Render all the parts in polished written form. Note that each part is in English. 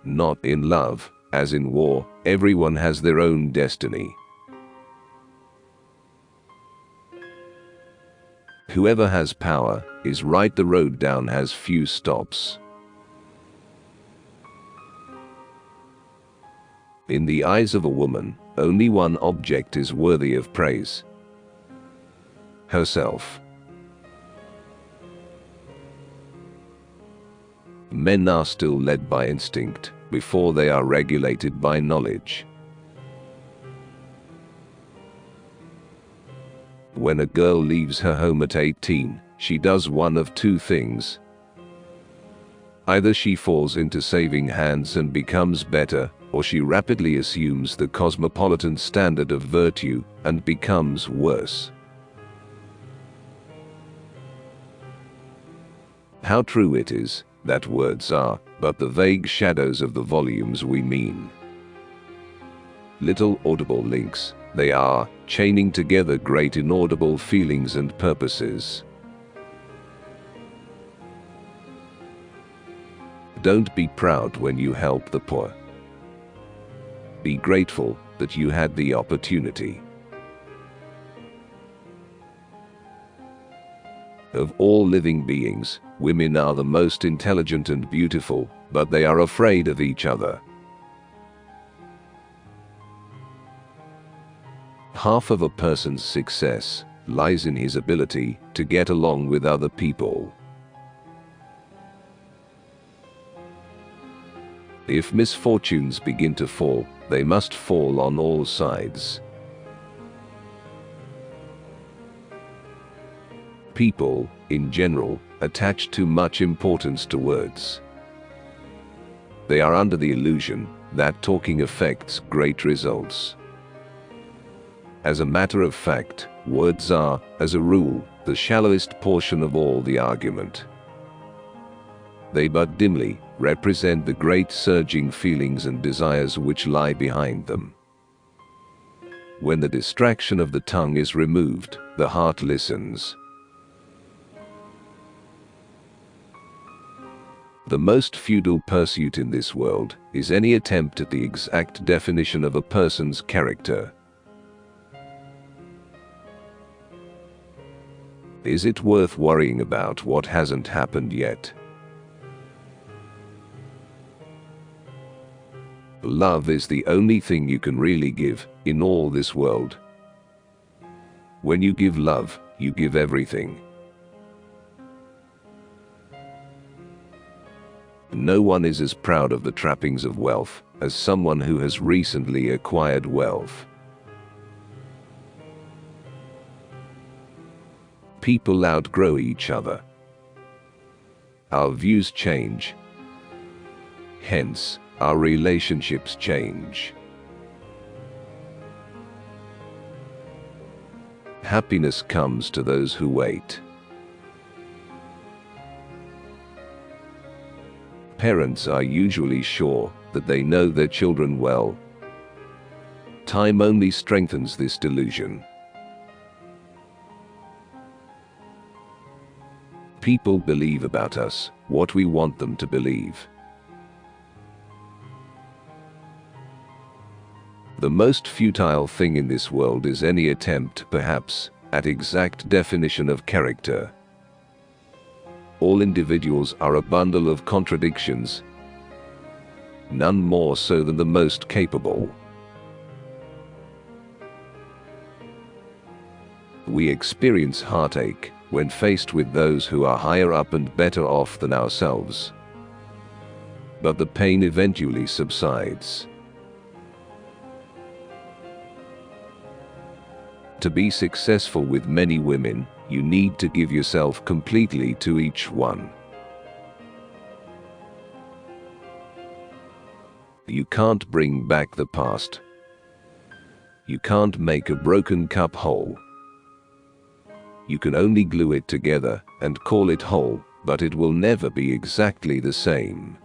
not in love. As in war, everyone has their own destiny. Whoever has power is right. The road down has few stops. In the eyes of a woman, only one object is worthy of praise: herself. Men are still led by instinct before they are regulated by knowledge. When a girl leaves her home at 18, she does one of two things. Either she falls into saving hands and becomes better, or she rapidly assumes the cosmopolitan standard of virtue and becomes worse. How true it is that words are but the vague shadows of the volumes we mean. Little audible links, they are, chaining together great inaudible feelings and purposes. Don't be proud when you help the poor. Be grateful that you had the opportunity. Of all living beings, women are the most intelligent and beautiful, but they are afraid of each other. Half of a person's success lies in his ability to get along with other people. If misfortunes begin to fall, they must fall on all sides. People, in general, attach too much importance to words. They are under the illusion that talking affects great results. As a matter of fact, words are, as a rule, the shallowest portion of all the argument. They but dimly represent the great surging feelings and desires which lie behind them. When the distraction of the tongue is removed, the heart listens. The most futile pursuit in this world is any attempt at the exact definition of a person's character. Is it worth worrying about what hasn't happened yet? Love is the only thing you can really give in all this world. When you give love, you give everything. No one is as proud of the trappings of wealth as someone who has recently acquired wealth. People outgrow each other. Our views change. Hence, our relationships change. Happiness comes to those who wait. Parents are usually sure that they know their children well. Time only strengthens this delusion. People believe about us what we want them to believe. The most futile thing in this world is any attempt, perhaps, at exact definition of character. All individuals are a bundle of contradictions, none more so than the most capable. We experience heartache when faced with those who are higher up and better off than ourselves. But the pain eventually subsides. To be successful with many women, you need to give yourself completely to each one. You can't bring back the past. You can't make a broken cup whole. You can only glue it together and call it whole, but it will never be exactly the same.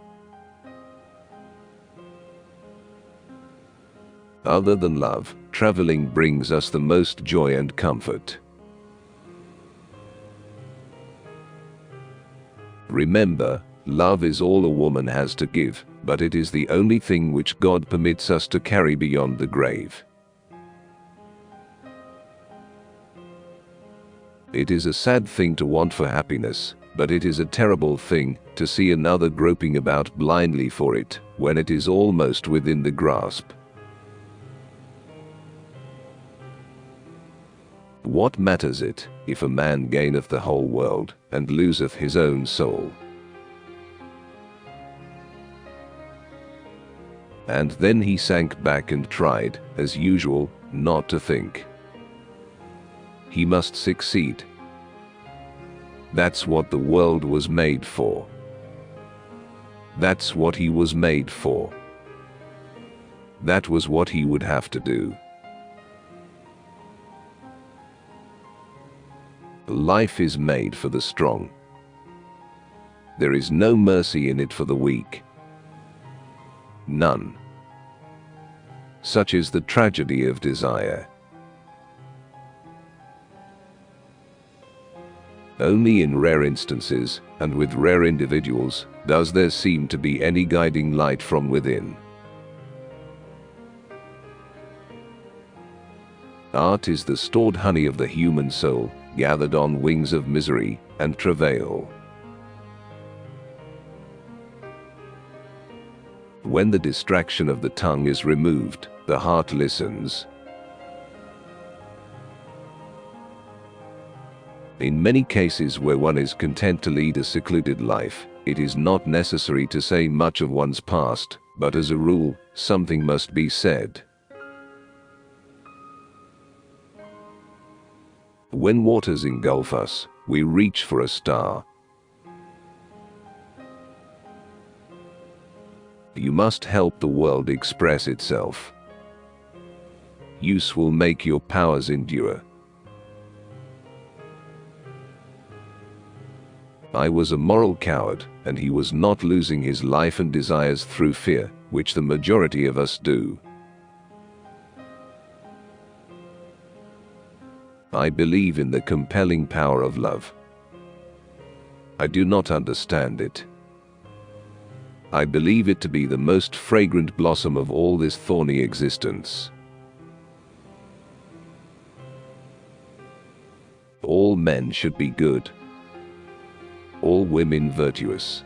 Other than love, traveling brings us the most joy and comfort. Remember, Love is all a woman has to give, but it is the only thing which God permits us to carry beyond the grave. It is a sad thing to want for happiness, but it is a terrible thing to see another groping about blindly for it, when it is almost within the grasp. What matters it, if a man gaineth the whole world, and loseth his own soul? And then he sank back and tried, as usual, not to think. He must succeed. That's what the world was made for. That's what he was made for. That was what he would have to do. Life is made for the strong. There is no mercy in it for the weak. None. Such is the tragedy of desire. Only in rare instances, and with rare individuals, does there seem to be any guiding light from within. Art is the stored honey of the human soul, gathered on wings of misery and travail. When the distraction of the tongue is removed, the heart listens. In many cases where one is content to lead a secluded life, it is not necessary to say much of one's past, but as a rule, something must be said. When waters engulf us, we reach for a star. You must help the world express itself. Use will make your powers endure. I was a moral coward, and he was not losing his life and desires through fear, which the majority of us do. I believe in the compelling power of love. I do not understand it. I believe it to be the most fragrant blossom of all this thorny existence. All men should be good. All women virtuous.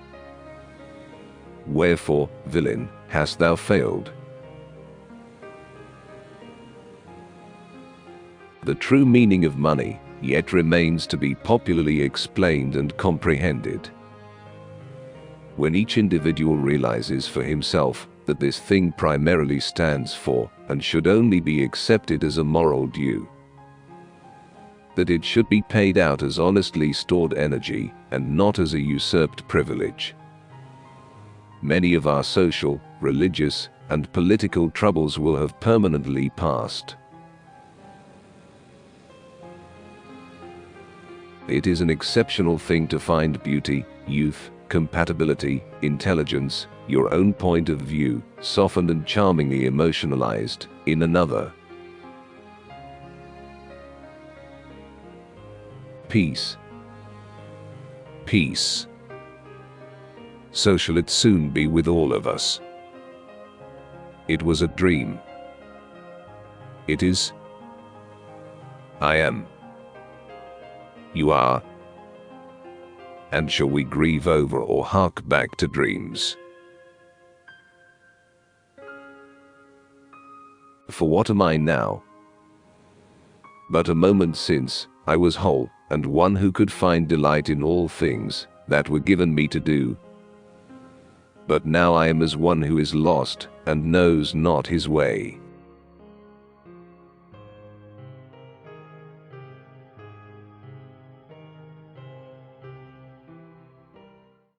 Wherefore, villain, hast thou failed? The true meaning of money yet remains to be popularly explained and comprehended. When each individual realizes for himself that this thing primarily stands for, and should only be accepted as a moral due, that it should be paid out as honestly stored energy, and not as a usurped privilege, many of our social, religious, and political troubles will have permanently passed. It is an exceptional thing to find beauty, youth, compatibility, intelligence, your own point of view, softened and charmingly emotionalized, in another. Peace. Peace. So shall it soon be with all of us. It was a dream. It is. I am. You are. And shall we grieve over or hark back to dreams? For what am I now? But a moment since, I was whole, and one who could find delight in all things that were given me to do. But now I am as one who is lost, and knows not his way.